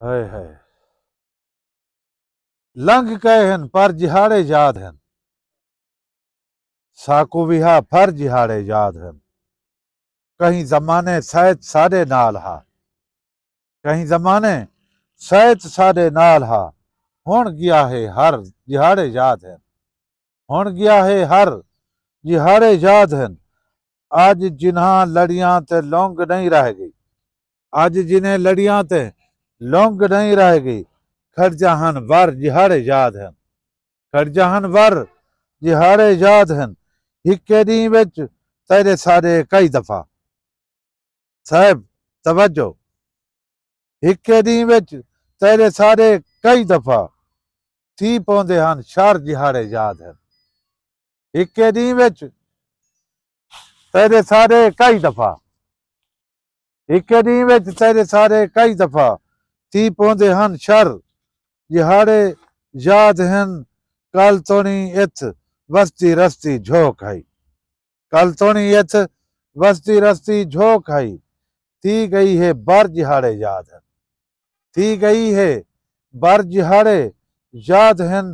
हाय हाय लंघ गए हैं पर जिहाड़े याद हैं साकू विहा फर जिहाड़े याद हैं कहीं जमाने सैत साडे नाल हा कहीं जमाने सैत साडे नाल हा हुण गया है हर जिहाड़े याद हैं हुण गया है हर जिहाड़े याद हैं आज जिन्हां लड़ियां ते लौंग नहीं रह गई आज जिन्हें लड़ियां ते लौंग नहीं रह गई खरजाहन वर जिहाड़े याद हैं खरजाहन वर जिहाड़े याद हैं हिक्के दी विच तेरे सारे कई दफा साहब तवज्जो हिक्के दी विच तेरे सारे कई दफा थी पौंदे हन शर जिहाड़े याद हैं हिक्के दी विच तेरे सारे कई दफा हिक्के दी विच तेरे सारे कई दफा थी पौंदे हन शर जिहाड़े याद हैं कल तोनी इथ वस्ती रस्ती झोंक आई कल तोनी इथ वस्ती रस्ती झोंक आई थी गई है बर जिहाड़े याद हैं थी गई है बर जिहाड़े याद हैं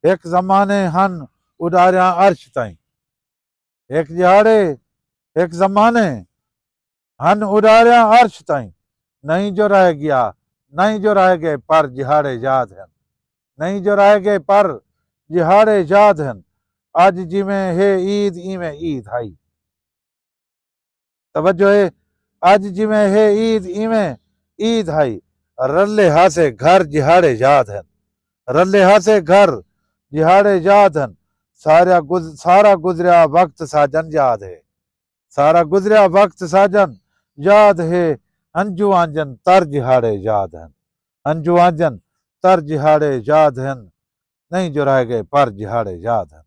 एक जमाने हन उडारिया अर्श ताईं एक जिहाड़े एक जमाने हन उडारिया अर्श ताईं नहीं जो रह गया नहीं जो रह गए पर जिहाड़े याद हैं नहीं जो रह गए पर जिहाड़े याद हैं आज जिमें है ईद इमें ईद आई तवज्जो है आज जिमें है ईद इमें ईद आई रल्ले हासे घर जिहाड़े याद हैं रल्ले हासे घर जिहाड़े याद हैं सारा गुजरिया वक्त साजन याद है सारा गुजरिया वक्त साजन याद है अंजू आंजन तर जिहाड़े याद हैं अंजू आंजन तर जिहाड़े याद हैं नहीं जो रह गए पर जिहाड़े याद हैं।